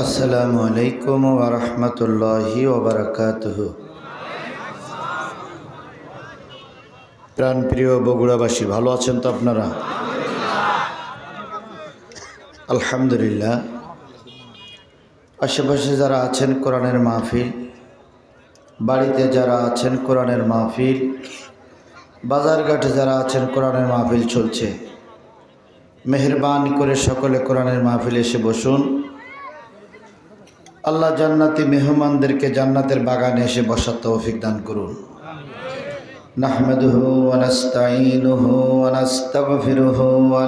আসসালামু আলাইকুম ওয়া রাহমাতুল্লাহি ওয়া বারাকাতুহু। প্রাণপ্রিয় বগুড়াবাসী, ভালো আছেন তো আপনারা? আলহামদুলিল্লাহ। আশেপাশে যারা আছেন কোরআনের মাহফিল, বাড়িতে যারা আছেন কোরআনের মাহফিল, বাজারঘাটে যারা আছেন কোরআনের মাহফিল চলছে। মেহেরবানি করে সকলে কোরআনের মাহফিলে এসে বসুন। আল্লাহ জান্নাতি মেহমানদেরকে জান্নাতের বাগানে এসে বসার তৌফিক দান করুন। নাহমাদুহু ওয়া নাস্তাঈনুহু ওয়া নাস্তাগফিরুহু ওয়া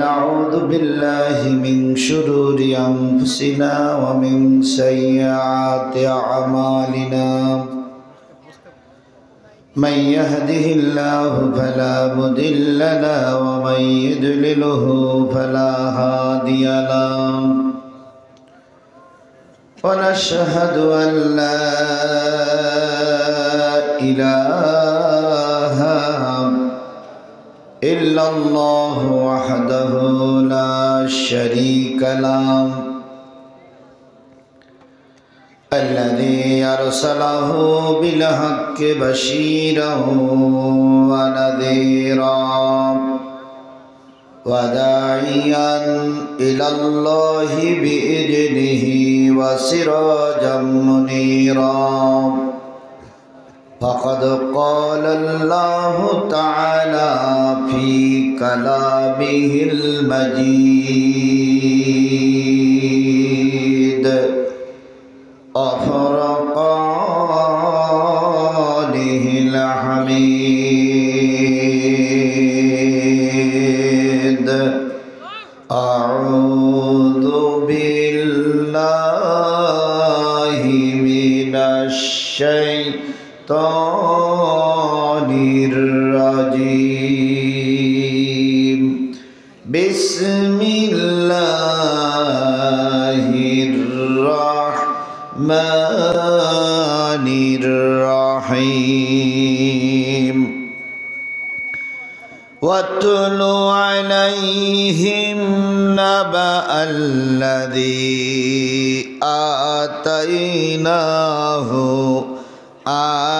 নাউযু বিল্লাহি মিন শুরুরি আনফুসিনা ওয়া মিন সাইয়্যাতি আমালিনা। من يهده الله فلا مضل له ومن يضلله فلا هادي له ونشهد أن لا إله إلا الله وحده لا شريك له الذي أرسله بالحق بشيرا ونذيرا وداعيا إلى الله بإذنه وسراجا منيرا فقد قال الله تعالى في كلامه المجيد وفرقانه الحميد. أعوذ بالله من الشيطان الرجيم. بسم الله الرحمن الرحيم. واتل عليهم نبأ الذي آتيناه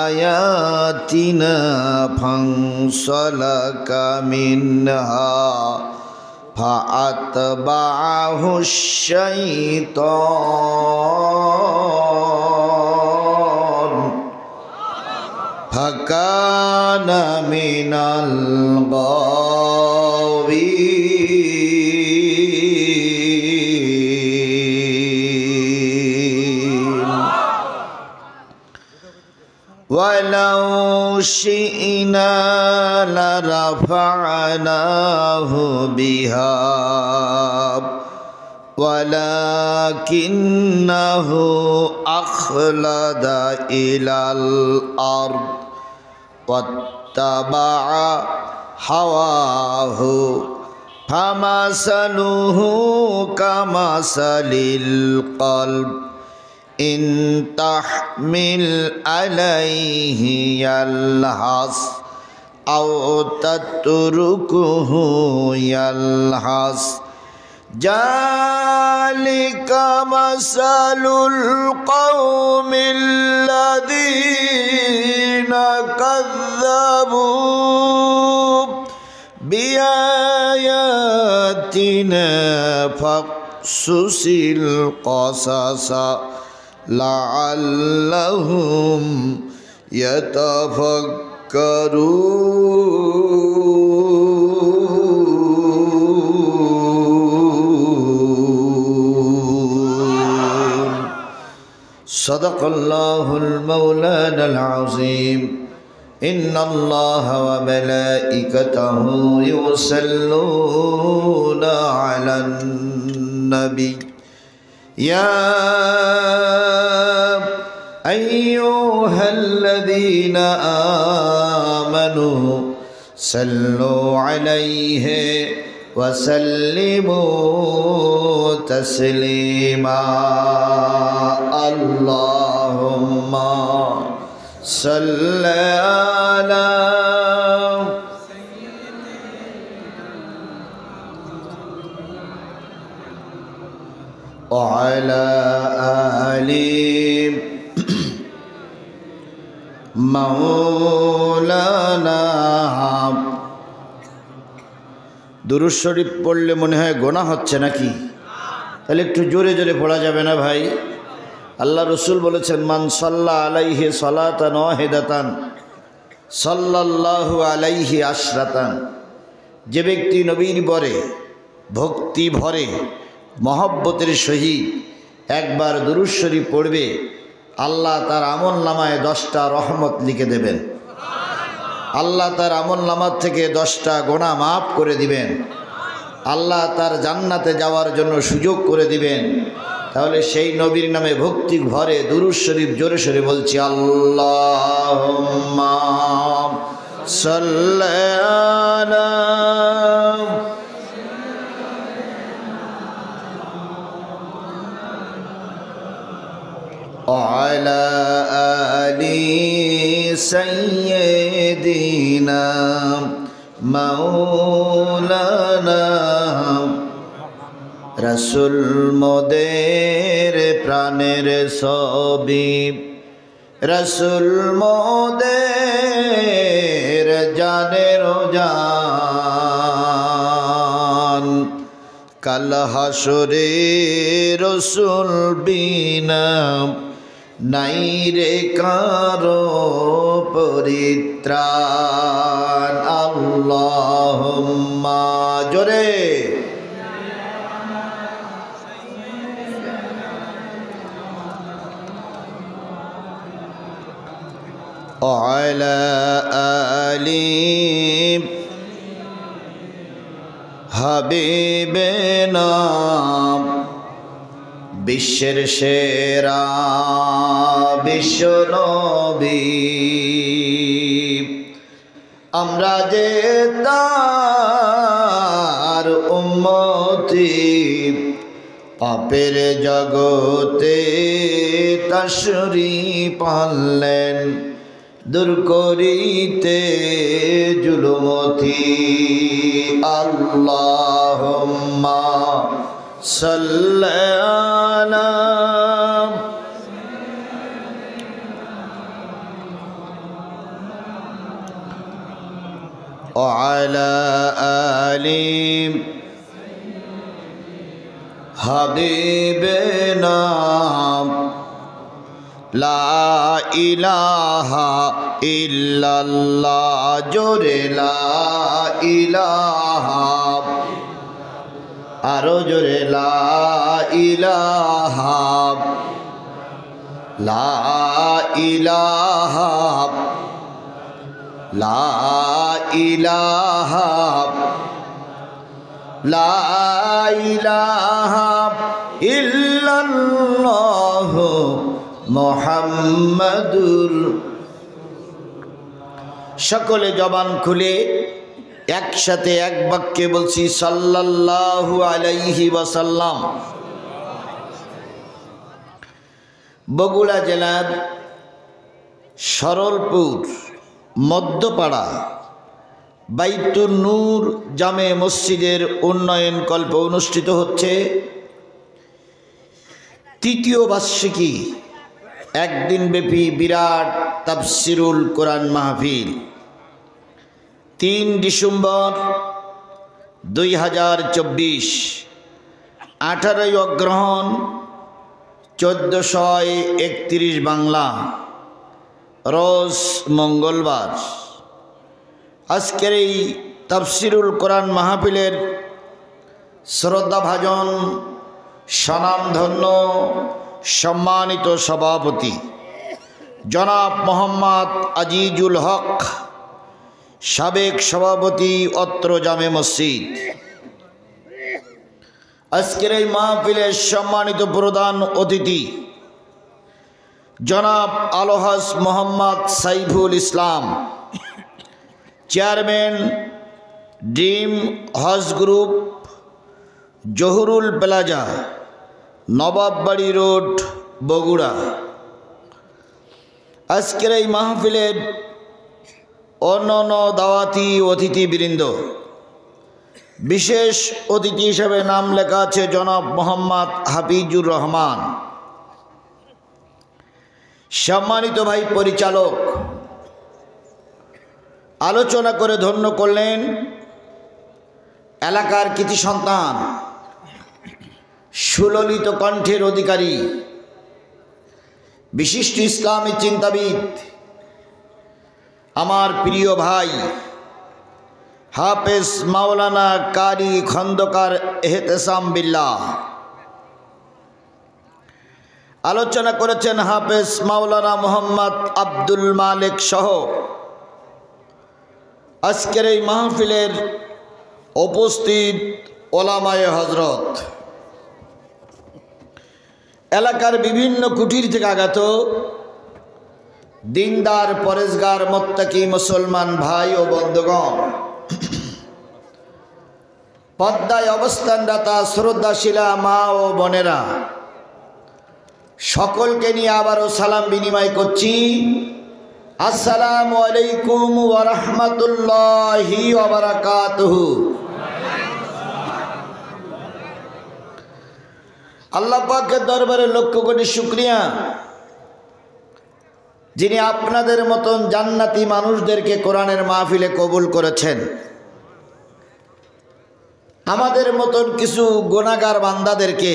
آياتنا فانسلك منها فأتبعه الشيطان فكان من الغاوين. ولو شئنا لرفعناه بها ولكنه أخلد إلى الأرض واتبع هواه فمثله كمثل القلب إن تحمل عليه يلهث أو تتركه يلهث ذلك مثل القوم الذين كذبوا بآياتنا فاقصص القصص لعلهم يتفكرون. صدق الله المولانا العظيم. إن الله وملائكته يصلون على النبي يا أيها الذين آمنوا صلوا عليه وسلموا تسليما. اللهم صل على وعلى آل مولانا। দুরূদ শরীফ পড়লে মনে হয় গোনা হচ্ছে নাকি? তাহলে একটু জোরে জোরে পড়া যাবে না ভাই? আল্লাহ রসুল বলেছেন, মান সাল্লা আলাইহি সালাতান ওয়াহিদাতান সাল্লাল্লাহু আলাইহি আশরাতান। যে ব্যক্তি নবীর বরে ভক্তি ভরে মহব্বতের সহিত একবার দুরূদ শরীফ পড়বে, আল্লাহ তার আমল নামায় 10টা রহমত লিখে দেবেন। আল্লাহ তার আমল নামার থেকে 10টা গোনা মাফ করে দিবেন। আল্লাহ তার জান্নাতে যাওয়ার জন্য সুযোগ করে দিবেন। তাহলে সেই নবীর নামে ভক্তি ভরে দুরূদ শরীফ জোরে সোরে বলছি, আল্লাহুম্মা সাল্লি আলা وعلى آل سيدنا مولانا। রসুল মোদের প্রাণের ছবি, রসুল মোদের জানের জান। কাল হাসরে রসুল বিনা নাই রে কারো পরিত্রাণ। আল্লাহুম্মা জোরে وعلى آل হাবিবেনা। বিশ্বের সেরা বিশ্বনবী, আমরা যে তার উম্মতি, পাপের জগতে তাশরীফ আনলেন দূর করিতে জুলুমতি। আল্লাহুম্মা সাল্লি আলা وعلى آل حبيبنا لا إله إلا الله জোরে লা ইলাহা, আরো জোরে লা ইলাহা, লা ইলাহা, লা ইলাহা, লা ইলাহা ইল্লাল্লাহ মুহাম্মাদুর। সকলে জবান খুলে একসাথে এক বাক্যে বলছি, সাল্লাল্লাহু আলাইহি ওয়াসাল্লাম। বগুড়া জেলার সরলপুর মধ্যপাড়া বাইতুন নূর জামে মসজিদের উন্নয়ন কল্পে অনুষ্ঠিত হচ্ছে ৩য় বার্ষিকী একদিনব্যাপী বিরাট তাফসিরুল কোরআন মাহফিল। ৩ ডিসেম্বর 2024, 18 অগ্রহণ 1431 বাংলা, রোজ মঙ্গলবার। আজকের এই তাফসিরুল কোরআন মাহফিলের শ্রদ্ধাভাজন স্বনামধন্য সম্মানিত সভাপতি জনাব মোহাম্মদ আজিজুল হক, সাবেক সভাপতি অত্র জামে মসজিদ। আজকের এই মাহফিলের সম্মানিত প্রধান অতিথি জনাব আলহাজ Mohammad Saiful Islam, chairman dream Hajj group, Zahurul plaza, Nababbari road, Bogura. আজকের এই মাহফিলের অন্যান্য দাওয়াতি অতিথিবৃন্দ, বিশেষ অতিথি হিসেবে নাম লেখা আছে জনাব মোহাম্মদ হাফিজুর রহমান। সম্মানিত ভাই পরিচালক আলোচনা করে ধন্য করলেন এলাকার কৃতি সন্তান, সুললিত কণ্ঠের অধিকারী, বিশিষ্ট ইসলামী চিন্তাবিদ, আমার প্রিয় ভাই হাফেজ মাওলানা কারি খন্দকার এহতেসাম বিল্লাহ। আলোচনা করেছেন হাফেজ মাওলানা মোহাম্মদ আব্দুল মালিক সহ আজকের এই মাহফিলের উপস্থিত ওলামায়ে হজরত, এলাকার বিভিন্ন কুটির থেকে আগত দিনদার পরেজগার মুত্তাকি মুসলমান ভাই ও বন্ধুগণ, পদ্মায় অবস্থানরতা শ্রদ্ধাশীলা মা ও বোনেরা, সকলকে নিয়ে আবারও সালাম বিনিময় করছি। আসসালামু আলাইকুম ওয়া রাহমাতুল্লাহি ওয়া বারাকাতুহু। আল্লাহ পাকের দরবারে লক্ষ কোটি শুকরিয়া, যিনি আপনাদের মতন জান্নাতি মানুষদেরকে কোরআনের মাহফিলে কবুল করেছেন, আমাদের মতন কিছু গুনাহগার বান্দাদেরকে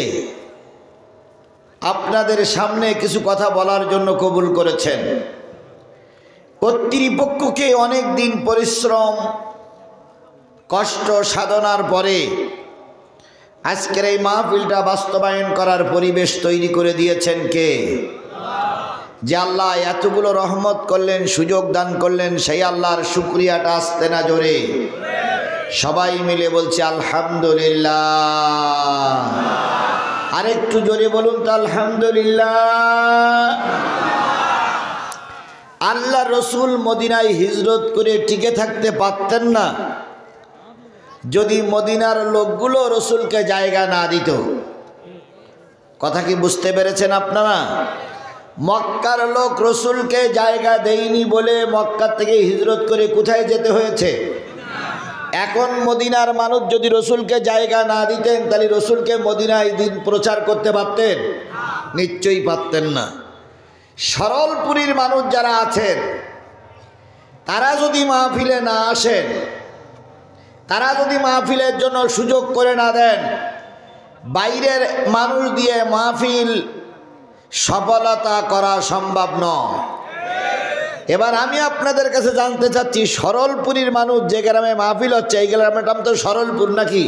আপনাদের সামনে কিছু কথা বলার জন্য কবুল করেছেন। কর্তৃপক্ষকে অনেক দিন পরিশ্রম কষ্ট সাধনার পরে আজকের এই মাহফিলটা বাস্তবায়ন করার পরিবেশ তৈরি করে দিয়েছেন কে? যে আল্লাহ এতগুলো রহমত করলেন, সুযোগ দান করলেন, সেই আল্লাহর শুকরিয়াটা আসতে না জোরে সবাই মিলে বলছে আলহামদুলিল্লাহ। আরেকটু জোরে বলুন তো আলহামদুলিল্লাহ। আল্লাহ রসুল মদিনায় হিজরত করে টিকে থাকতে পারতেন না যদি মদিনার লোকগুলো রসুলকে জায়গা না দিত। কথা কি বুঝতে পেরেছেন আপনারা? মক্কার লোক রসুলকে জায়গা দেয়নি বলে মক্কা থেকে হিজরত করে কোথায় যেতে হয়েছে? এখন মদিনার মানুষ যদি রসুলকে জায়গা না দিতেন তাহলে রসুলকে মদিনায় দিন প্রচার করতে পারতেন? নিশ্চয়ই পারতেন না। সরলপুরীর মানুষ যারা আছেন তারা যদি মাহফিলে না আসেন, তারা যদি মাহফিলের জন্য সুযোগ করে না দেন, বাইরের মানুষ দিয়ে মাহফিল সফলতা করা সম্ভব নয়। এবার আমি আপনাদের কাছে জানতে চাচ্ছি, সরলপুরীর মানুষ যে গ্রামে মাহফিল হচ্ছে, এই গ্রামের নাম তো সরলপুর নাকি?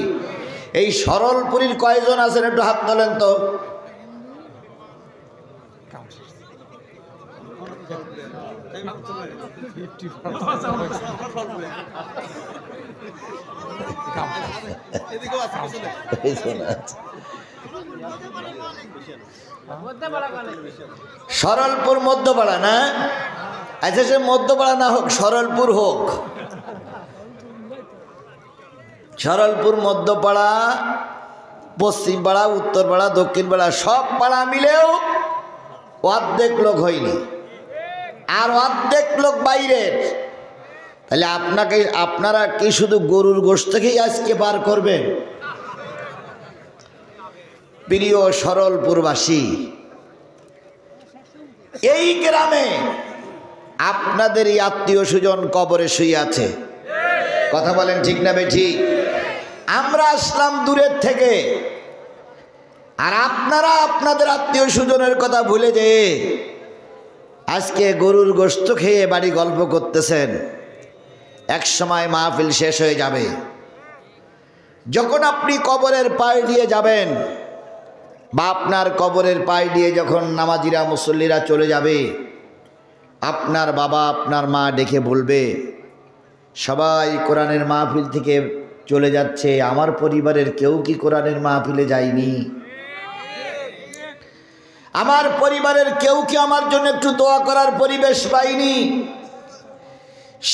এই সরলপুরীর কয়জন আছেন একটু হাত তোলেন তো। সরলপুর মধ্যপাড়া না? আচ্ছা, সে মধ্যপাড়া না হোক, সরলপুর হোক। সরলপুর মধ্যপাড়া, পশ্চিম পাড়া, উত্তর পাড়া, দক্ষিণ পাড়া, সব পাড়া মিলেও অর্ধেক লোক হয়নি, আর অর্ধেক লোক বাইরের। তাহলে আপনারা কি শুধু গরুর গোশত থেকেই আজকে পার করবেন? প্রিয় সরলপুরবাসী, এই গ্রামে আপনাদেরই আত্মীয় স্বজন কবরে শুয়ে আছে। কথা বলেন ঠিক না বেঠিক? আমরা আসলাম দূরের থেকে, আর আপনারা আপনাদের আত্মীয় স্বজনের কথা ভুলে যেয়ে আজকে গরুর গোশত খেয়ে বাড়ি গল্প করতেছেন। এক সময় মাহফিল শেষ হয়ে যাবে, যখন আপনি কবরের পাশ দিয়ে যাবেন বা আপনার কবরের পাশ দিয়ে যখন নামাজিরা মুসল্লিরা চলে যাবে, আপনার বাবা আপনার মা ডেকে বলবে, সবাই কোরআনের মাহফিল থেকে চলে যাচ্ছে, আমার পরিবারের কেউ কি কোরআনের মাহফিলে যায়নি? আমার পরিবারের কেউ কি আমার জন্য একটু দোয়া করার পরিবেশ পায়নি?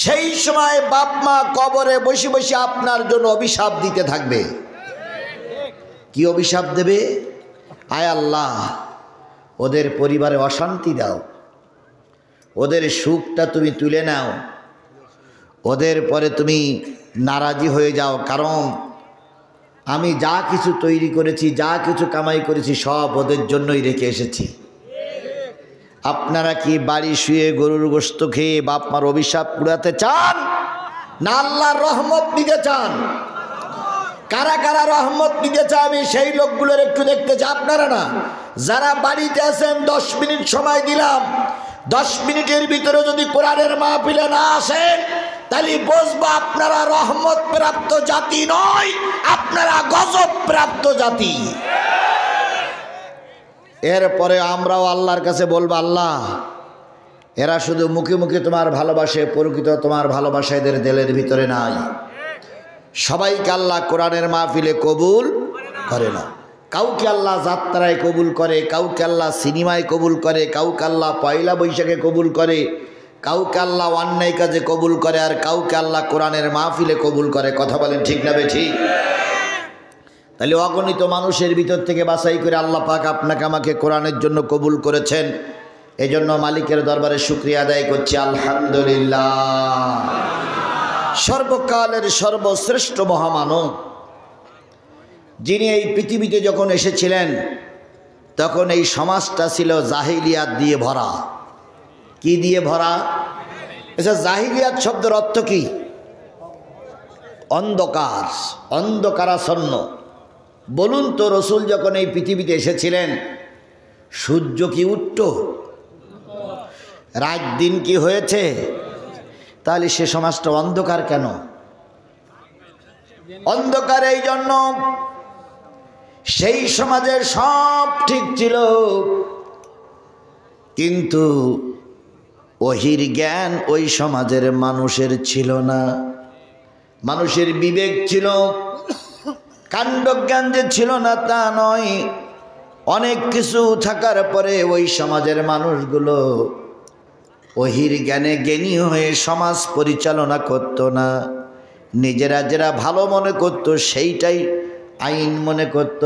সেই সময় বাপ মা কবরে বসে বসে আপনার জন্য অভিশাপ দিতে থাকবে। কি অভিশাপ দেবে? আয় আল্লাহ, ওদের পরিবারে অশান্তি দাও, ওদের সুখটা তুমি তুলে নাও, ওদের পরে তুমি নারাজি হয়ে যাও, কারণ আমি যা কিছু তৈরি করেছি, যা কিছু কামাই করেছি, সব ওদের জন্যই রেখে এসেছি। আপনারা কি বাড়ি শুয়ে গরুর গোশত খেয়ে বাপ মার অভিশাপ কুড়াতে চান, না আল্লাহর রহমত নিতে চান? কারা কারা রহমত নিতে চান আমি সেই লোকগুলোর একটু দেখতে চাই। আপনারা না, যারা বাড়িতে আছেন 10 মিনিট সময় দিলাম, 10 মিনিটের ভিতরে যদি কোরআনের মাহফিলে না আসেন তাহলে বুঝবো আপনারা রহমত প্রাপ্ত জাতি নয়, আপনারা গজব প্রাপ্ত জাতি। এরপরে আমরাও আল্লাহর কাছে বলবো, আল্লাহ এরা শুধু মুখে মুখে তোমার ভালোবাসে, প্রকৃত তোমার ভালোবাসা এদের দিলের ভিতরে নাই। সবাইকে আল্লাহ কোরআনের মাহফিলে কবুল করে না। কাউকে আল্লাহ যাত্রায় কবুল করে, কাউকে আল্লাহ সিনেমায় কবুল করে, কাউকে আল্লাহ পয়লা বৈশাখে কবুল করে, কাউকে আল্লাহ অন্যায় কাজে কবুল করে, আর কাউকে আল্লাহ কোরআনের মাহফিলে কবুল করে। কথা বলেন ঠিক না বেঠিক? তাহলে অগণিত মানুষের ভিতর থেকে বাছাই করে আল্লাহ পাক আপনাকে আমাকে কোরআনের জন্য কবুল করেছেন। এজন্য মালিকের দরবারে শুকরিয়া আদায় করছি, আলহামদুলিল্লাহ। সর্বকালের সর্বশ্রেষ্ঠ মহামানব যিনি এই পৃথিবীতে যখন এসেছিলেন তখন এই সমাজটা ছিল জাহিলিয়াত দিয়ে ভরা। কি দিয়ে ভরা? আচ্ছা, জাহিলিয়াত শব্দের অর্থ কি? অন্ধকার, অন্ধকারাচ্ছন্ন। বলুন তো, রসুল যখন এই পৃথিবীতে এসেছিলেন সূর্য কি উঠত? রাত দিন কি হয়েছে? তাহলে সে সমাজটা অন্ধকার কেন? অন্ধকার এই জন্য, সেই সমাজের সব ঠিক ছিল কিন্তু ওহির জ্ঞান ওই সমাজের মানুষের ছিল না। মানুষের বিবেক ছিল, কাণ্ডজ্ঞান যে ছিল না তা নয়, অনেক কিছু থাকার পরে ওই সমাজের মানুষগুলো ওহির জ্ঞানে জ্ঞানী হয়ে সমাজ পরিচালনা করত না। নিজেরা যারা ভালো মনে করত সেইটাই আইন মনে করত,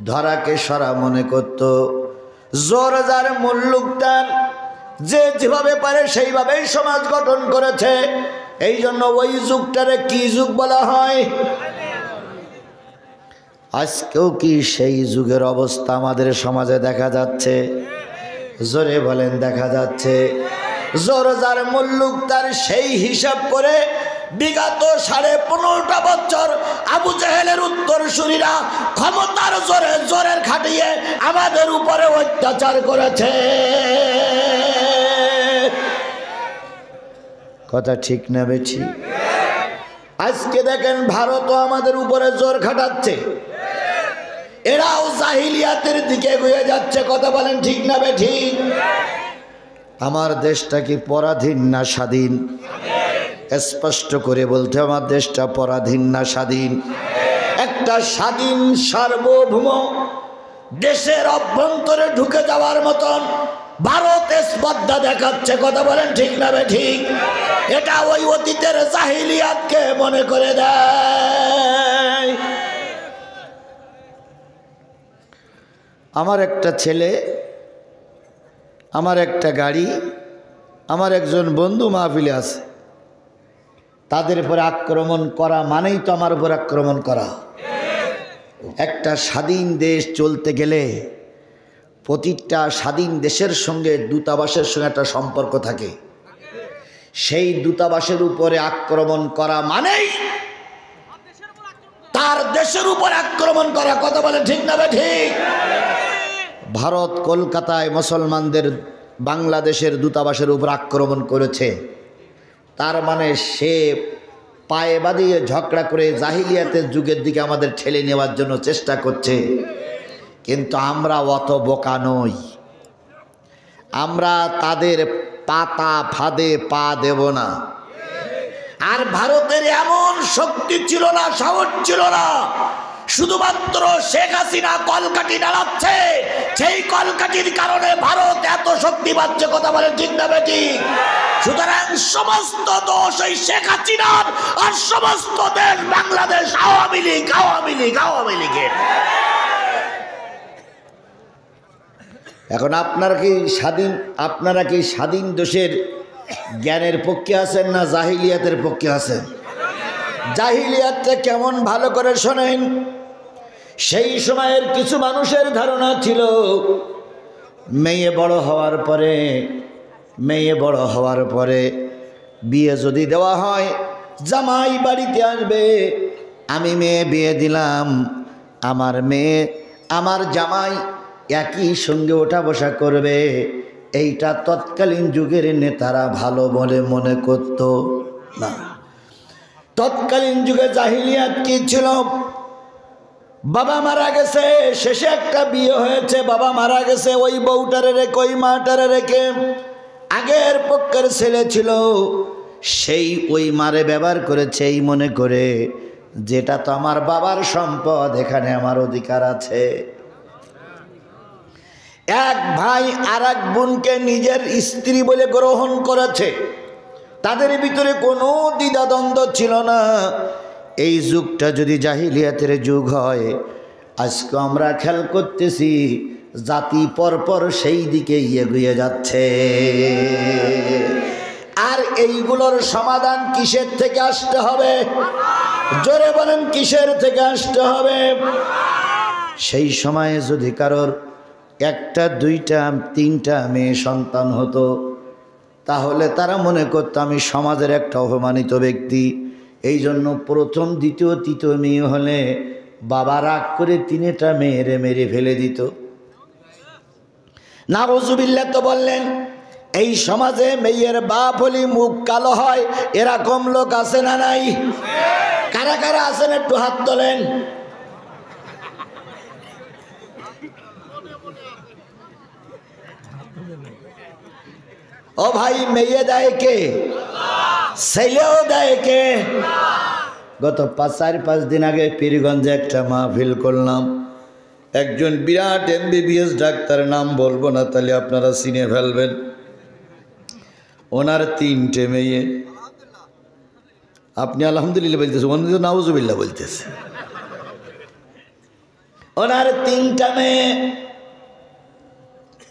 ধরাকে সরা মনে করত। জোর যার মুল্লুক তার, যে যেভাবে পারে সেইভাবেই সমাজ গঠন করেছে। এই জন্য ওই যুগটারে কি যুগ বলা হয়? আজকেও কি সেই যুগের অবস্থা আমাদের সমাজে দেখা যাচ্ছে? জোরে বলেন, দেখা যাচ্ছে। জোর যার মুল্লুক তার, সেই হিসাব করে বিগত 15.5 বছর আবু জেহেলের উত্তরসূরিরা ক্ষমতার জোরে জোরের খাটিয়ে আমাদের উপরে অত্যাচার করেছে। কথা ঠিক না বেঠি? আজকে দেখেন ভারতও আমাদের উপরে জোর খাটাচ্ছে, এরাও জাহিলিয়াতের দিকে এগিয়ে যাচ্ছে। কথা বলেন ঠিক না বেঠিক? আমার দেশটা কি পরাধীন না স্বাধীন? স্পষ্ট করে বলতে, আমার দেশটা পরাধীন না স্বাধীন? একটা স্বাধীন সার্বভৌম দেশের অভ্যন্তরে ঢুকে যাওয়ার মতন ভারত স্পর্ধা দেখাচ্ছে। কথা বলেন ঠিক না বেঠিক? এটা ওই অতীতের জাহিলিয়াতকে মনে করে দেয়। আমার একটা ছেলে, আমার একটা গাড়ি, আমার একজন বন্ধু মাহফিলে আছে, তাদের উপরে আক্রমণ করা মানেই তো আমার উপর আক্রমণ করা। একটা স্বাধীন দেশ চলতে গেলে প্রতিটা স্বাধীন দেশের সঙ্গে দূতাবাসের সঙ্গে একটা সম্পর্ক থাকে। সেই দূতাবাসের উপরে আক্রমণ করা মানেই তার দেশের উপর আক্রমণ করা। কথা বলে ঠিক না ঠিক? ভারত কলকাতায় মুসলমানদের বাংলাদেশের দূতাবাসের উপর আক্রমণ করেছে, তার মানে সে পায়ে বাঁধিয়ে ঝগড়া করে জাহিলিয়াতের যুগের দিকে আমাদের ঠেলে নেওয়ার জন্য চেষ্টা করছে। কিন্তু আমরা অত বোকা নই, আমরা তাদের পাতা ফাঁদে পা দেব না। আর ভারতের এমন শক্তি ছিল না, সাহস ছিল না, শুধুমাত্র শেখ হাসিনা কলকাঠি নাড়াচ্ছে, সেই কলকাঠির কারণে ভারত এত শক্তি পাচ্ছে। কথা বলে ঠিক না বেঠিক? সুতরাং সমস্ত দোষ এই শেখ হাসিনার, আর সমস্ত দেশ বাংলাদেশ আওয়ামী লীগ, আওয়ামী লীগ, আওয়ামী লীগের। এখন আপনারা কি স্বাধীন দেশের জ্ঞানের পক্ষে আছেন না জাহিলিয়াতের পক্ষে আছেন? জাহিলিয়াতটা কেমন ভালো করে শোনেন। সেই সময়ের কিছু মানুষের ধারণা ছিল মেয়ে বড় হওয়ার পরে বিয়ে যদি দেওয়া হয়, জামাই বাড়িতে আসবে, আমি মেয়ে বিয়ে দিলাম, আমার মেয়ে আমার জামাই একই সঙ্গে ওঠা বসা করবে। এইটা তৎকালীন যুগের নেতারা ভালো বলে মনে করত না। তৎকালীন যুগে জাহিলিয়াত কি ছিল? বাবা মারা গেছে, শেষে একটা বিয়ে হয়েছে, বাবা মারা গেছে, ওই বউটারে রেখে ওই মাটারে রেখে আগের পক্ষের ছেলে ছিল, সেই ওই মারে ব্যবহার করেছে এই মনে করে যেটা তো আমার বাবার সম্পদ, এখানে আমার অধিকার আছে। এক ভাই আর এক বোনকে নিজের স্ত্রী বলে গ্রহণ করেছে, তাদের ভিতরে কোনো দ্বিধাদ্বন্দ্ব ছিল না। এই যুগটা যদি জাহিলিয়াতের যুগ হয়, আজকে আমরা খেয়াল করতেছি জাতি পরপর সেই দিকে এগিয়ে যাচ্ছে। আর এইগুলোর সমাধান কিসের থেকে আসতে হবে? জোরে বলেন, কিসের থেকে আসতে হবে? সেই সময়ে যদি কারোর একটা দুইটা তিনটা মেয়ে সন্তান হতো, তাহলে তারা মনে করত আমি সমাজের একটা অপমানিত ব্যক্তি। এই জন্য প্রথম দ্বিতীয় তৃতীয় মেয়ে হলে বাবা রাগ করে তিনটা মেয়েরে মেরে ফেলে দিত। নাউজুবিল্লাহ তো বললেন। এই সমাজে মেয়ের বাপ হলি মুখ কালো হয়, এরকম লোক আছে না নাই? কারা কারা আছেন একটু হাত তোলেন। ও ভাই, মেয়ে দেয় কে? ছেলেও দেয় কে? গত 4-5 দিন আগে পীরগঞ্জে একটা মাহফিল করলাম। একজন বিরাট MBBS ডাক্তার, নাম বলবো না, তাহলে আপনারা চিনে ফেলবেন। ওনার 3টে মেয়ে। আপনি আলহামদুলিল্লাহ বলতেছে, উনি তো নাউজুবিল্লাহ বলতেছে। ওনার 3টা মেয়ে।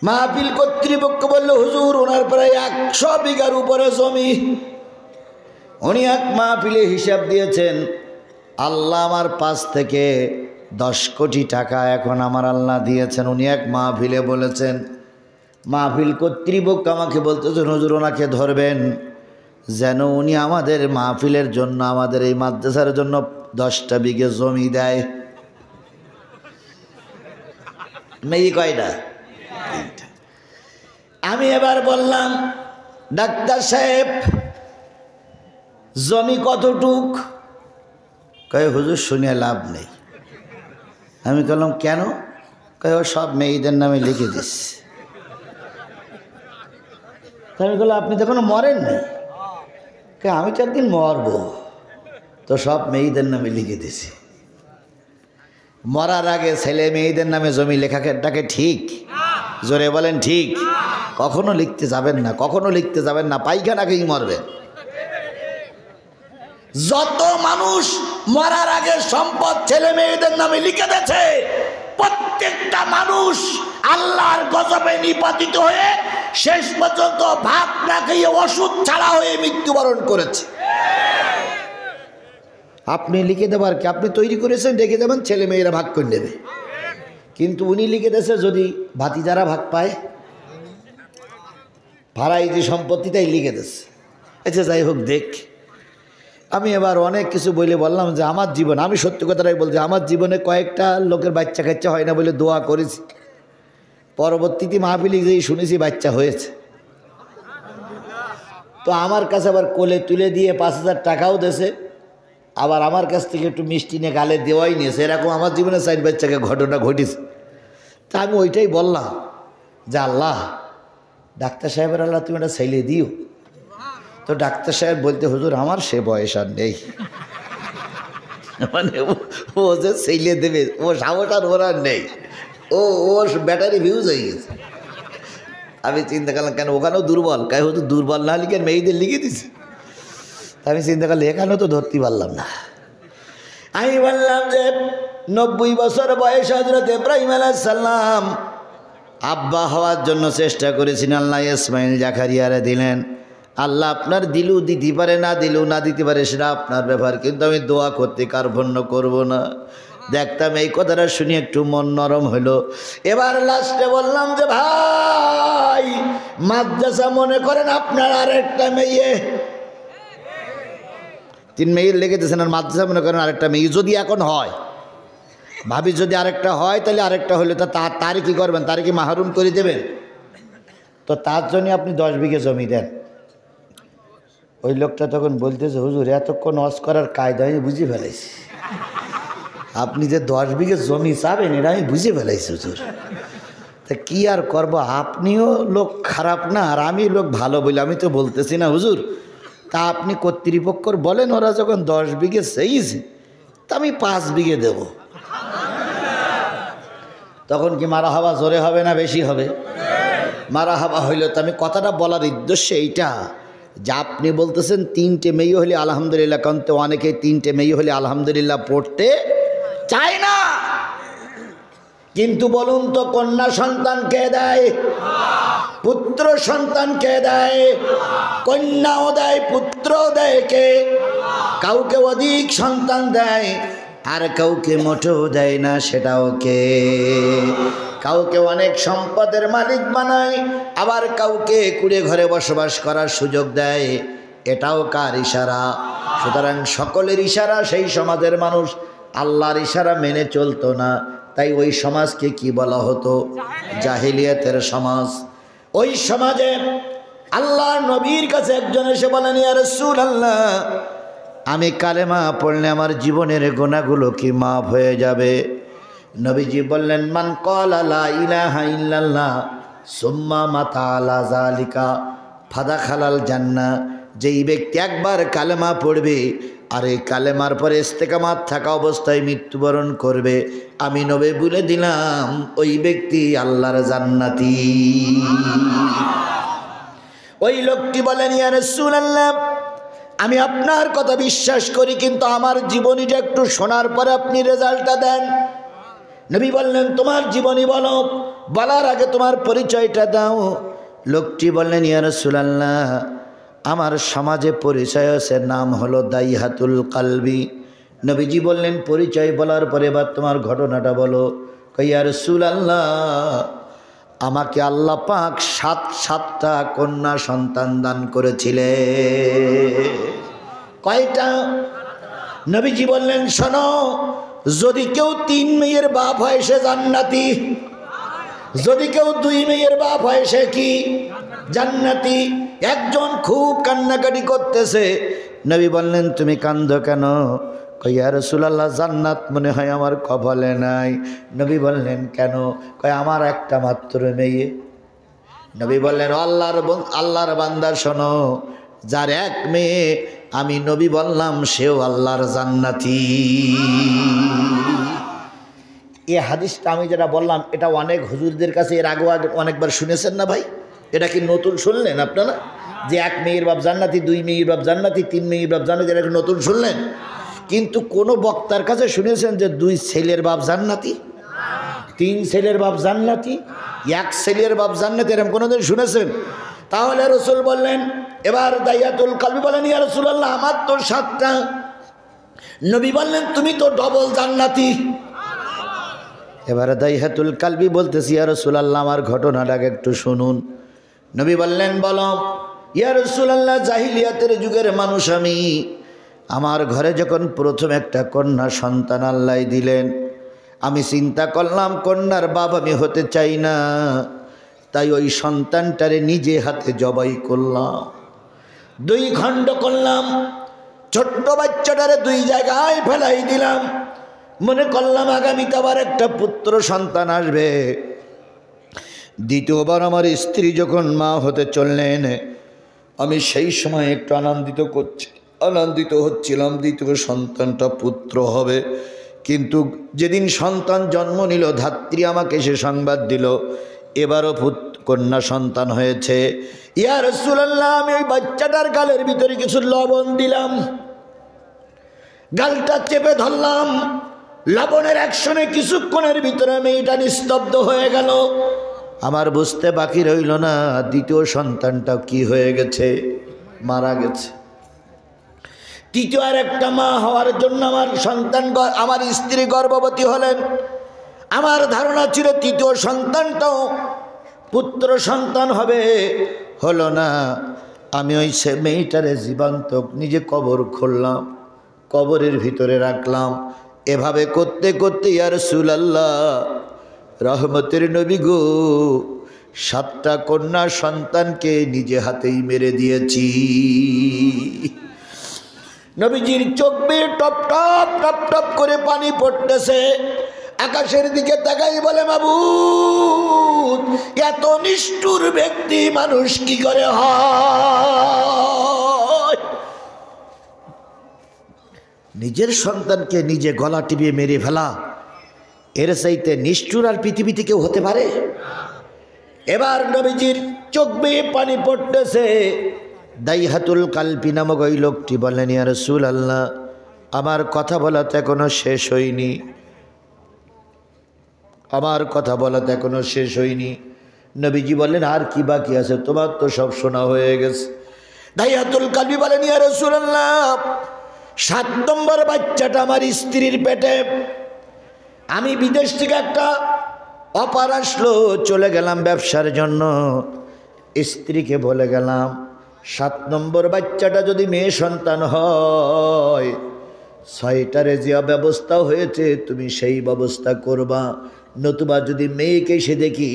মাহফিল কর্তৃপক্ষ বলল, হুজুর ওনার প্রায় 100 বিঘার উপরে জমি। উনি এক মাহফিলে হিসাব দিয়েছেন, আল্লাহ আমার 5 থেকে 10 কোটি টাকা এখন আমার আল্লাহ দিয়েছেন। উনি এক মাহফিলে বলেছেন। মাহফিল কর্তৃপক্ষ আমাকে বলতেছেন, হুজুর ওনাকে ধরবেন, যেন উনি আমাদের মাহফিলের জন্য, আমাদের এই মাদ্রাসার জন্য 10টা বিঘে জমি দেয়। মেয়ে কয়টা? আমি এবার বললাম, ডাক্তার সাহেব জমি কতটুক? কয় হুজুর শুনে লাভ নেই। আমি বললাম কেন? কয় ও সব মেয়েদের নামে লিখে দিস। আমি বললাম আপনি তো এখনো মরেন নাই। আমি তো একদিন মরবো, তো সব মেয়েদের নামে লিখে দিছি। মরার আগে ছেলে মেয়েদের নামে জমি লেখাটাকে ঠিক? জোরে বলেন ঠিক? কখনো লিখতে যাবেন না, কখনো লিখতে যাবেন না, পায়খানাকেই মরবেন। যত মানুষ মরার আগে সম্পদ ছেলে মেয়েদের নামে লিখে দিয়েছে, প্রত্যেকটা মানুষ আল্লাহর গজবে নিপাতিত হয়ে শেষ পর্যন্ত ভাত না খেয়ে ওষুধ ছাড়া হয়ে মৃত্যুবরণ করেছে। আপনি লিখে দেবার কি? আপনি তৈরি করেছেন, রেখে দেবেন, ছেলে মেয়েরা ভাগ করে নেবে। কিন্তু উনি লিখে দিয়েছে যদি ভাতিজারা ভাগ পায়, ভাড়াই যে সম্পত্তি তাই লিখে দিয়েছে। আচ্ছা যাই হোক, দেখ আমি এবার অনেক কিছু বলে বললাম যে আমার জীবন, আমি সত্যি কথাটাই বলছি, আমার জীবনে কয়েকটা লোকের বাচ্চা কাচ্চা হয় না বলে দোয়া করেছি। পরবর্তীতে মাহফিলে যেই শুনেছি বাচ্চা হয়েছে, তো আমার কাছে আবার কোলে তুলে দিয়ে 5,000 টাকাও দিয়েছে, আবার আমার কাছ থেকে একটু মিষ্টি নিয়ে গালে দেওয়াই নিয়েছে। এরকম আমার জীবনে 4 বাচ্চাকে ঘটনা ঘটেছে। তা আমি ওইটাই বললাম যে আল্লাহ, ডাক্তার সাহেবের আল্লাহ তুমি একটা ছেলে দিও। তো ডাক্তার সাহেব বলতে, হুজুর আমার সে বয়স আর নেই। মানে ও যে ছেলে দেবে ও সাহস আর ওর আর নেই, ওর ব্যাটারি ভিউজ হয়ে গেছে। আমি চিন্তা করলাম কেন ওখানেও দুর্বল, কাই হুজুর দুর্বল না লিখে মেয়েদের লিখে দিছে। আমি চিন্তা করলাম এখানেও তো ধরতে পারলাম না। আমি বললাম যে 90 বছর বয়স হযরত ইব্রাহিম আলাইহিস সালাম আব্বা হওয়ার জন্য চেষ্টা করেছেন, আল্লাহ ইসমাইল জাকারিয়ারে দিলেন। আল্লাহ আপনার দিলেও দিতে পারে, না দিলেও না দিতে পারে, সেটা আপনার ব্যাপার, কিন্তু আমি দোয়া করতে কার্পণ্য করব না। দেখতাম এই কথাটা শুনে একটু মন নরম হলো। এবার লাস্টে বললাম যে ভাই মাদ্রাসা মনে করেন আপনার আরেকটা মেয়ে, 3 মেয়ে লেগেছেন, আর মাদ্রাসা মনে করেন আরেকটা মেয়ে। যদি এখন হয়, ভাবি যদি আরেকটা হয় তাহলে আরেকটা হলে তো তারই কী করবেন, তারই কি মাহরুম করে দেবেন? তো তার জন্য আপনি 10 বিঘে জমি দেন। ওই লোকটা তখন বলতেছে হুজুর এতক্ষণ ওয়াজ করার কায়দা আমি বুঝে ফেলাইছি, আপনি যে 10 বিঘে জমি চাবেন এটা আমি বুঝে ফেলাইছি হুজুর। তা কি আর করব, আপনিও লোক খারাপ না আর আমি লোক ভালো বলে আমি তো বলতেছি না হুজুর। তা আপনি কর্তৃপক্ষর বলেন, ওরা যখন 10 বিঘে চাইছে তা আমি 5 বিঘে দেব। তখন কি মারা হাওয়া জোরে হবে না বেশি হবে? মারা হাওয়া হইল। তো আমি কথাটা বলার উদ্দেশ্য এইটা যে আপনি বলতেছেন 3টে মেয়ে হলে আলহামদুলিল্লাহ, কারণ তো অনেকে 3টে মেয়ে হলে আলহামদুলিল্লাহ পড়তে চায় না। কিন্তু বলুন তো কন্যা সন্তান কে দেয়? পুত্র সন্তান কে দেয়? কন্যাও দেয় পুত্রও দেয় কে? কাউকে অধিক সন্তান দেয় আর কাউকে মোটেও দেয় না, সেটাও কে? কাউকে অনেক সম্পদের মালিক বানায়, আবার কাউকে কুড়ে ঘরে বসবাস করার সুযোগ দেয়, এটাও কার ইশারা? সুতরাং সকলের ইশারা। সেই সমাজের মানুষ আল্লাহর ইশারা মেনে চলতো না, তাই ওই সমাজকে কি বলা হতো? জাহিলিয়াতের সমাজ। ওই সমাজে আল্লাহর নবীর কাছে একজন এসে বলেন, ইয়া রাসূলুল্লাহ, আমি কালেমা পড়লে আমার জীবনের গুনাহগুলো কি মাফ হয়ে যাবে? নবীজি বললেন, মান ক্বালা লা ইলাহা ইল্লাল্লাহ সুম্মা মাতা আলা যালিকা ফাদাখালাল জান্নাহ। যেই ব্যক্তি একবার কালেমা পড়বে আর এই কালেমার পরে ইস্তেকামাত থাকা অবস্থায় মৃত্যুবরণ করবে, আমি নবী বলে দিলাম ওই ব্যক্তি আল্লাহর জান্নাতি। ওই লোকটি বলেন, ইয়া রাসূলুল্লাহ, আমি আপনার কথা বিশ্বাস করি, কিন্তু আমার জীবনীটা একটু শোনার পরে আপনি রেজাল্টটা দেন। নবী বললেন, তোমার জীবনী বলো, বলার আগে তোমার পরিচয়টা দাও। লোকটি বললেন, ইয়া রাসূলুল্লাহ, আমার সমাজে পরিচয় আছে, নাম হলো দাইহাতুল কালবি। নবীজি বললেন, পরিচয় বলার পরে এবার তোমার ঘটনাটা বলো। ইয়া রাসূলুল্লাহ, আমাকে আল্লাহ পাক 7টা কন্যা সন্তান দান করেছিলেন। কয়টা? নবীজি বললেন, শোনো, যদি কেউ 3 মেয়ের বাপ হয় সে জান্নাতি, যদি কেউ 2 মেয়ের বাপ হয় সে কি? জান্নাতি। একজন খুব কান্নাকাটি করতেছে। নবী বললেন, তুমি কান্দো কেন? কই, ইয়া রাসূলুল্লাহ, জান্নাত মনে হয় আমার কপালে নাই। নবী বললেন, কেন? কয়, আমার একটা মাত্র মেয়ে। নবী বললেন, আল্লাহর বান্দা শোনো, যার এক মেয়ে আমি নবী বললাম সেও আল্লাহর জান্নাতি। এই হাদিসটা আমি যেটা বললাম এটা অনেক হুজুরদের কাছে এর আগে অনেকবার শুনেছেন না ভাই? এটা কি নতুন শুনলেন আপনারা? যে 1 মেয়ের বাপ জান্নাতি, 2 মেয়ের বাপ জান্নাতি, 3 মেয়ের বাপ জান্নাতি, এটা কি নতুন শুনলেন? কিন্তু কোন বক্তার কাছে শুনেছেন যে 2 ছেলের বাপ জান্নাতি, 3 ছেলের বাপ জান্নাতি, 1 ছেলের বাপ জান্নাতি, এরকম কোনোদিন শুনেছেন? তাহলে রাসূল বললেন, এবার দাইয়াতুল কালবি বলেন, ইয়া রাসূলুল্লাহ, আমার তো 7টা। নবী বললেন, তুমি তো ডবল জান্নাতি। এবারে দাইয়াতুল কালবি বলতেছি, ইয়া রাসূলুল্লাহ, আমার ঘটনাটাকে একটু শুনুন। নবী বললেন, বলো। ইয়া রাসূলুল্লাহ, জাহিলিয়াতের যুগের মানুষ আমি। আমার ঘরে যখন প্রথম একটা কন্যা সন্তান আল্লাহ দিলেন, আমি চিন্তা করলাম কন্যার বাপ আমি হতে চাই না, তাই ওই সন্তানটারে নিজে হাতে জবাই করলাম, 2 খণ্ড করলাম, ছোট্ট বাচ্চাটারে 2 জায়গায় ফেলাই দিলাম। মনে করলাম আগামীতে আবার একটা পুত্র সন্তান আসবে। দ্বিতীয়বার আমার স্ত্রী যখন মা হতে চললেন, আমি সেই সময় একটু আনন্দিত হচ্ছিলাম, দ্বিতীয় সন্তানটা পুত্র হবে। কিন্তু যেদিন সন্তান জন্ম নিল, ধাত্রী আমাকে সে সংবাদ দিল, এবারও কন্যা সন্তান হয়েছে। ইয়া রাসূলুল্লাহ, আমি ওই বাচ্চাটার গালের ভিতরে কিছু লবণ দিলাম, গালটা চেপে ধরলাম, লবণের অ্যাকশনে কিছুক্ষণের ভিতরে মেয়েটা নিস্তব্ধ হয়ে গেল। আমার বুঝতে বাকি রইল না দ্বিতীয় সন্তানটা কি হয়ে গেছে। মারা গেছে। তৃতীয় আর একটা মা হওয়ার জন্য আমার স্ত্রী গর্ভবতী হলেন। আমার ধারণা ছিল তৃতীয় সন্তানটাও পুত্র সন্তান হবে, হলো না। আমি ওই মেয়েটারে জীবন্ত নিজে কবর খুললাম, কবরের ভিতরে রাখলাম। এভাবে করতে করতে ইয়া রাসূলুল্লাহ, রহমতের নবী গো, 7টা কন্যা সন্তানকে নিজে হাতেই মেরে দিয়েছি। নবীজির চোখ বেয়ে টপ টপ টপ টপ করে পানি পড়তেছে। আকাশের দিকে তাকাই বলে, মাবুদ, এত নিষ্ঠুর ব্যক্তি মানুষ কি করে হয়? নিজের সন্তানকে নিজে গলা টিপিয়ে মেরে ফেলা, এর চাইতে নিষ্ঠুর আর পৃথিবীতে কেউ হতে পারে? এবার নবীজির চোখ বেয়ে পানি পড়তেছে। দাইহাতুল কালবি নামক ওই লোকটি বললেন, ইয়া রাসূলুল্লাহ, আমার কথা বলা তো এখনো শেষ হয়নি, আমার কথা বলা তো এখনো শেষ হয়নি। নবীজি বললেন, আর কি বাকি আছে? তোমার তো সব শোনা হয়ে গেছে। দাইহাতুল কালবি বলেন, ইয়া রাসূলুল্লাহ, 7 নম্বর বাচ্চাটা আমার স্ত্রীর পেটে। আমি বিদেশ থেকে একটা অফার আসলো, চলে গেলাম ব্যবসার জন্য। স্ত্রীকে বলে গেলাম, 7 নম্বর বাচ্চাটা যদি মেয়ে সন্তান হয়, 6টারে যে ব্যবস্থা হয়েছে তুমি সেই ব্যবস্থা করবা, নতুবা যদি মেয়েকে এসে দেখি,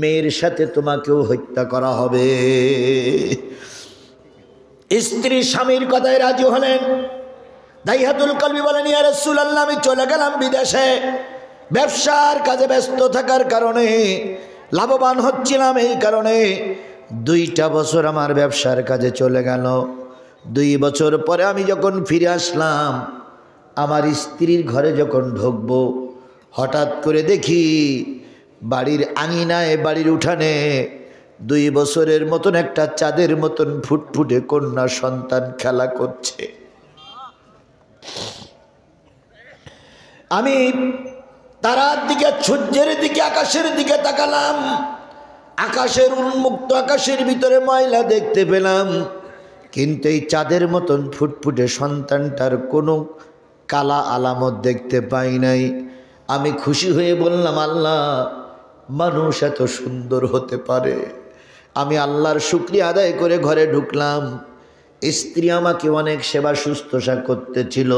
মেয়ের সাথে তোমাকেও হত্যা করা হবে। স্ত্রী স্বামীর কথায় রাজি হলেন। দাইহাতুল কালবি বলেন, ইয়া রাসূলুল্লাহ, আমি চলে গেলাম বিদেশে। ব্যবসার কাজে ব্যস্ত থাকার কারণে, লাভবান হচ্ছিলাম, এই কারণে 2টা বছর আমার ব্যবসার কাজে চলে গেল। 2 বছর পরে আমি যখন ফিরে আসলাম, আমার স্ত্রীর ঘরে যখন ঢুকবো, হঠাৎ করে দেখি বাড়ির আঙিনায়, বাড়ির উঠানে 2 বছরের মতন একটা চাঁদের মতন ফুটফুটে কন্যা সন্তান খেলা করছে। আমি তারার দিকে, সূর্যের দিকে, আকাশের দিকে তাকালাম। আকাশের উন্মুক্ত আকাশের ভিতরে ময়লা দেখতে পেলাম, কিন্তু এই চাঁদের মতন ফুটফুটে সন্তানটার কোনো কালা আলামত দেখতে পাই নাই। আমি খুশি হয়ে বললাম, আল্লাহ, মানুষ এত সুন্দর হতে পারে। আমি আল্লাহর শুকরিয়া আদায় করে ঘরে ঢুকলাম। স্ত্রী আমাকে অনেক সেবা শুশ্রূষা করতেছিল।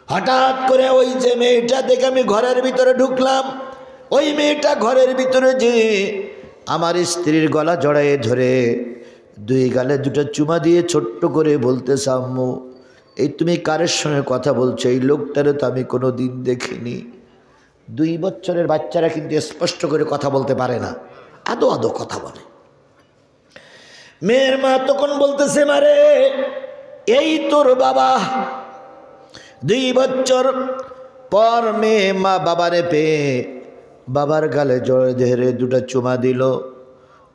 হঠাৎ করে ওই যে মেয়েটা দেখে আমি ঘরের ভিতরে ঢুকলাম। ওই মেয়েটা ঘরের ভিতরে যে আমার স্ত্রীর গলা জড়াইয়ে ধরে 2 গালে 2টা চুমা দিয়ে ছোট্ট করে বলতেছে, আম্মু, এই তুমি কারের সঙ্গে কথা বলছো? এই লোকটারে তো আমি কোনো দিন দেখিনি। 2 বছরের বাচ্চারা কিন্তু স্পষ্ট করে কথা বলতে পারে না, আদো আদো কথা বলে। মেয়ের মা তখন বলতেছে, মারে, এই তোর বাবা। 2 বছর পর মেয়ে মা বাবারে পেয়ে বাবার গালে জড়ে ধরে 2টা চুমা দিল।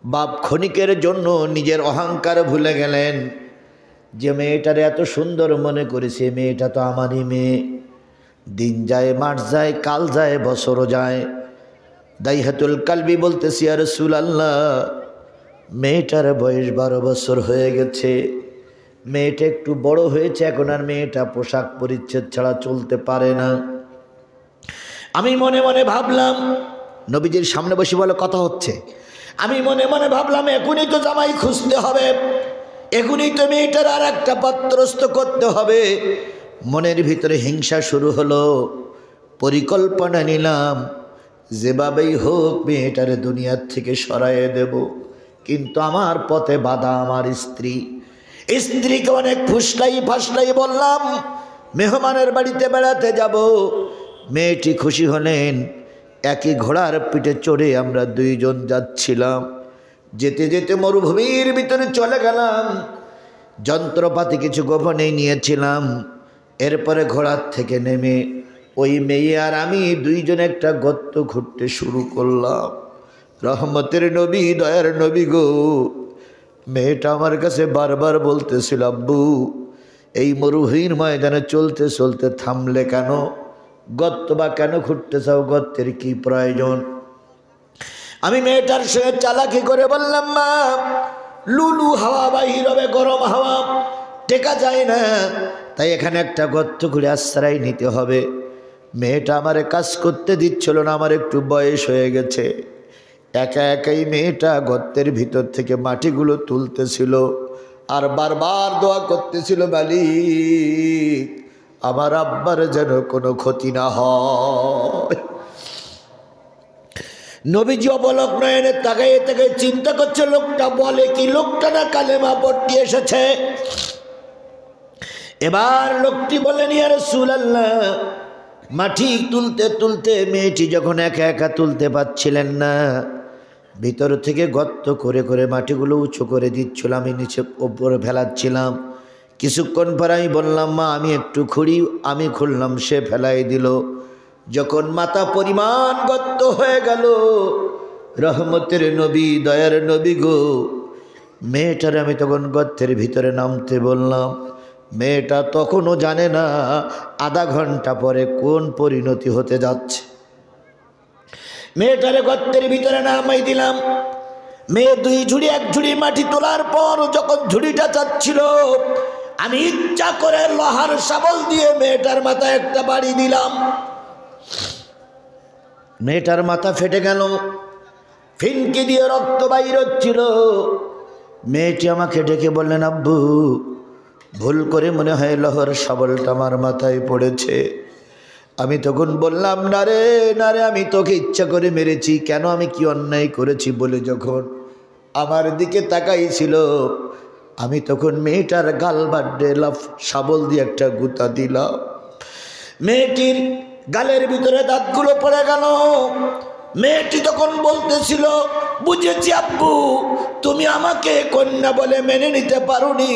বাপ ক্ষণিকের জন্য নিজের অহংকার ভুলে গেলেন, যে মেয়েটারে এত সুন্দর মনে করেছে, মেয়েটা তো আমারই মেয়ে। দিন যায়, মাস যায়, কাল যায়, বছরও যায়। দাইহাতুল কালবি বলতেছি, ইয়া রাসূলুল্লাহ, মেয়েটার বয়স 12 বছর হয়ে গেছে। মেয়েটা একটু বড় হয়েছে, এখন আর মেয়েটা পোশাক পরিচ্ছদ ছাড়া চলতে পারে না। আমি মনে মনে ভাবলাম, নবীজির সামনে বসে বলে কথা হচ্ছে, আমি মনে মনে ভাবলাম, এখনই তো জামাই খুঁজতে হবে, এখনই তো মেয়েটার আর একটা পাত্রস্থ করতে হবে। মনের ভিতরে হিংসা শুরু হলো। পরিকল্পনা নিলাম, যেভাবেই হোক মেয়েটারে দুনিয়ার থেকে সরাইয়ে দেব। কিন্তু আমার পথে বাধা আমার স্ত্রী। স্ত্রীকে অনেক ফাসলাই বললাম, মেহমানের বাড়িতে বেড়াতে যাব। মেয়েটি খুশি হলেন। একই ঘোড়ার পিঠে চড়ে আমরা 2 জন যাচ্ছিলাম। যেতে যেতে মরুভূমির ভিতরে চলে গেলাম। যন্ত্রপাতি কিছু গোপনে নিয়েছিলাম। এরপরে ঘোড়ার থেকে নেমে ওই মেয়ে আর আমি 2 জন একটা গর্ত খুঁড়তে শুরু করলাম। রহমতের নবী, দয়ার নবী গো, মেয়েটা আমার কাছে বারবার বলতেছিল, আব্বু, এই মরুভূমির ময়দানে চলতে চলতে থামলে কেন? গর্ত বা কেন খুঁড়তে চাও? গর্তের কি প্রয়োজন? আমি মেয়েটার সঙ্গে চালাকি করে বললাম, মা, লুলু হাওয়া বাহির হবে, গরম হাওয়া টেকা যায় না। তাই এখানে একটা গর্ত করে আশ্রয় নিতে হবে। মেয়েটা আমারে কাজ করতে দিচ্ছিল না, আমার একটু বয়স হয়ে গেছে। একা একাই মেয়েটা গর্তের ভিতর থেকে মাটিগুলো তুলতেছিল আর বারবার দোয়া করতেছিল, মালিক আমার আব্বার যেন কোনো ক্ষতি না হয়। নবীজি অবলক নয়নে তাকাইয়ে তাকাইয়ে চিন্তা করছে, লোকটা বলে কি, লোকটা না কালেমা পড়তে এসেছে। এবার লোকটি বলেন, ইয়া রাসূলুল্লাহ, মাটি তুলতে তুলতে মেয়েটি যখন একা একা তুলতে পারছিলেন না, ভিতর থেকে গর্ত করে করে মাটিগুলো উঁচু করে দিচ্ছিল, আমি নিচে ওপরে ফেলাচ্ছিলাম। কিছুক্ষণ পর আমি বললাম, মা আমি একটু খুঁড়ি, আমি খুললাম, সে ফেলাই দিল। যখন মাথা পরিমাণ গর্ত হয়ে গেল, রহমতের নবী, দয়ার নবী গো, মেয়েটার আমি তখন গর্তের ভিতরে নামতে বললাম। মেয়েটা তখনও জানে না আধা ঘন্টা পরে কোন পরিণতি হতে যাচ্ছে। মেয়েটারে গর্তের ভিতরে নামাই দিলাম। মেয়ে দুই ঝুড়ি এক ঝুড়ি মাটি তোলার পর যখন ঝুড়িটা চাচ্ছিল, আমি ইচ্ছা করে লোহার শাবল দিয়ে মেয়েটার মাথায় একটা বাড়ি দিলাম। মেয়েটার মাথা ফেটে গেল, ফিনকি দিয়ে রক্ত বাইর হচ্ছিল। মেয়েটি আমাকে ডেকে বললেন, আব্বু ভুল করে মনে হয় লোহার শাবলটা আমার মাথায় পড়েছে। আমি তখন বললাম, না রে না রে, আমি তোকে ইচ্ছা করে মেরেছি, কেন আমি কি অন্যায় করেছি বলে যখন আমার দিকে তাকাইছিল, আমি তখন মেয়েটার গাল বাড্ডে শাবল দিয়ে একটা গুতা দিলাম। মেয়েটির গালের ভিতরে দাঁতগুলো পড়ে গেল। মেয়েটি তখন বলতেছিল, বুঝেছি আব্বু, তুমি আমাকে কন্যা বলে মেনে নিতে পারোনি,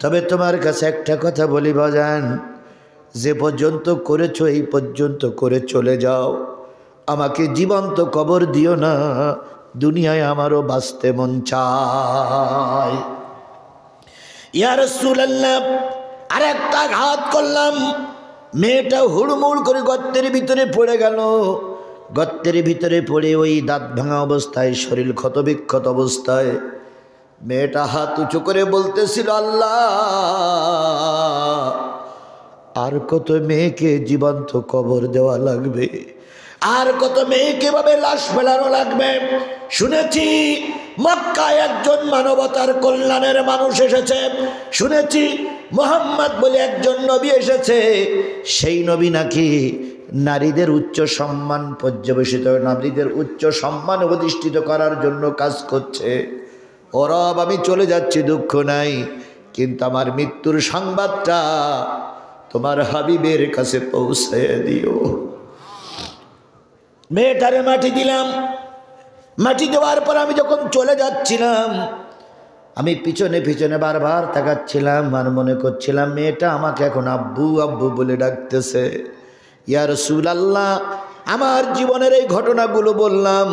তবে তোমার কাছে একটা কথা বলি বাজান, যে পর্যন্ত করেছো এই পর্যন্ত করে চলে যাও, আমাকে জীবন্ত কবর দিও না, দুনিয়ায় আমারও বাঁচতে মন চায়। ইয়া রাসূলুল্লাহ, আর একটা ঘাত করলাম। মেয়েটা হুড়মুড় করে গর্তের ভিতরে পড়ে গেল। গর্তের ভিতরে পড়ে ওই দাঁত ভাঙা অবস্থায়, শরীর ক্ষতবিক্ষত অবস্থায় মেয়েটা হাত উঁচু করে বলতেছিল, আল্লাহ আর কত মেয়েকে জীবন্ত কবর দেওয়া লাগবে, আর কত মেয়েকে ভাবে লাশ ফেলানো লাগবে। শুনেছি মক্কায় একজন মানবতার কল্যাণের মানুষ এসেছে, শুনেছি মুহাম্মদ বলে একজন নবী এসেছে, সেই নবী নাকি নারীদের উচ্চ সম্মান পর্যবেসিত, নারীদের উচ্চ সম্মান অধিষ্ঠিত করার জন্য কাজ করছে। ও রব, আমি চলে যাচ্ছি, দুঃখ নাই, কিন্তু আমার মৃত্যুর সংবাদটা তোমার হাবিবের কাছে পৌঁছে দিও। মেয়েটারে মাটি দিলাম। মাটি দেওয়ার পর আমি যখন চলে যাচ্ছিলাম, আমি পিছনে পিছনে বারবার তাকাচ্ছিলাম আর মনে করছিলাম মেয়েটা আমাকে এখন আব্বু আব্বু বলে ডাকতেছে। ইয়া রাসূলুল্লাহ, আমার জীবনের এই ঘটনাগুলো বললাম,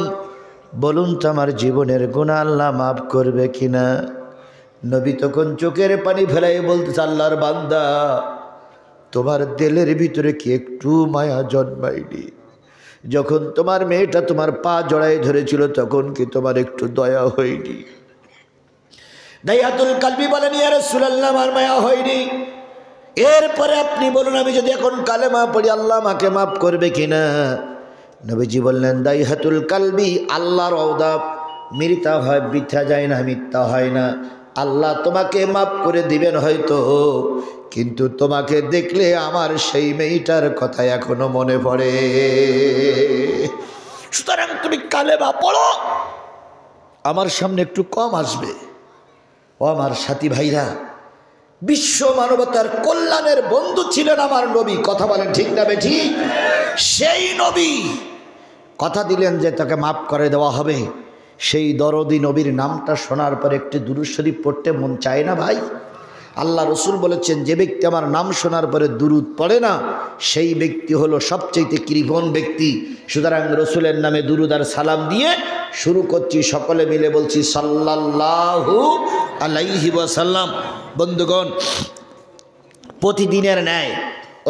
বলুন তো আমার জীবনের গুনাহ আল্লাহ মাফ করবে কিনা? নবী তখন চোখের পানি ফেলাই বলতেছে, আল্লাহর বান্দা, তোমার দিলের ভিতরে কি একটু মায়া জন্মায়নি? যখন তোমার মেয়েটা তোমার পা জড়ায় ধরেছিল, তখন কি তোমার একটু দয়া হয়নি? দাইয়াতুল কালবি বলেন, ইয়া রাসূলুল্লাহ, আমার মায়া হয়নি। এরপরে আপনি বলুন, আমি যদি এখন কালেমা পড়ি আল্লাহ আমাকে মাফ করবে কিনা? নবীজি বললেন, দাইয়াতুল কালবি, আল্লাহর ওয়াদা মিথ্যা হয়, বৃথা যায় না, মিথ্যা হয় না। আল্লাহ তোমাকে মাফ করে দিবেন হয়তো, কিন্তু তোমাকে দেখলে আমার সেই মেয়েটার কথা এখনো মনে পড়ে। সুতরাং তুমি কালেমা পড়ো, আমার সামনে একটু কম আসবে। ও আমার সাথী ভাইরা, বিশ্ব মানবতার কল্যাণের বন্ধু ছিলেন আমার নবী, কথা বলেন ঠিক না বেঠিক? সেই নবী কথা দিলেন যে তাকে মাফ করে দেওয়া হবে। সেই দরদি নবীর নামটা শোনার পর একটি দুরূদ শরীফ পড়তে মন চায় না ভাই? আল্লাহ রসুল বলেছেন, যে ব্যক্তি আমার নাম শোনার পরে দুরূদ পড়ে না, সেই ব্যক্তি হলো সবচেয়ে কৃপণ ব্যক্তি। সুতরাং রসুলের নামে দুরূদ আর সালাম দিয়ে শুরু করছি, সকলে মিলে বলছি সাল্লাল্লাহু আলাইহি ওয়াসাল্লাম। বন্ধুগণ, প্রতিদিনের ন্যায়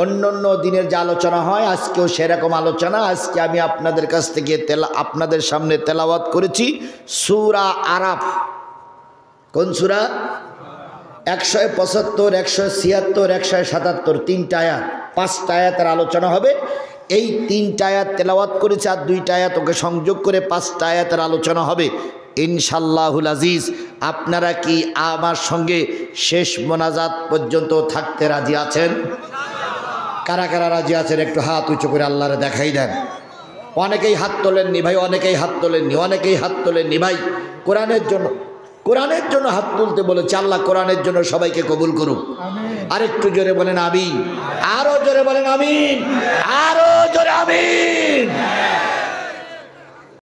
অন্য দিনের যে আলোচনা হয়, আজকেও সেরকম আলোচনা। আজকে আমি আপনাদের কাছ থেকে আপনাদের সামনে তেলাওয়াত করেছি সূরা আরাফ। কোন সূরা? 175, 176, 177, 3টা আয়াত, 5টা আয়াতের আলোচনা হবে। এই 3টা আয়াত তেলাওয়াত করেছে, আর 2টা আয়াত ওকে সংযোগ করে 5টা আয়াতের আলোচনা হবে ইনশাআল্লাহুল আজিজ। আপনারা কি আমার সঙ্গে শেষ মোনাজাত পর্যন্ত থাকতে রাজি আছেন? কারা কারা রাজি আছেন একটু হাত উঁচু করে আল্লাহরে দেখাই দেন। অনেকেই হাত তোলেননি ভাই, অনেকেই হাত তোলেননি, অনেকেই হাত তোলেননি ভাই। কোরআনের জন্য হাত তুলতে বলেছে আল্লাহ। কোরআনের জন্য সবাইকে কবুল করুক। আরেকটু জোরে বলেন আমিন, আরো জোরে বলেন আমিন, আরো জোরে আমিন।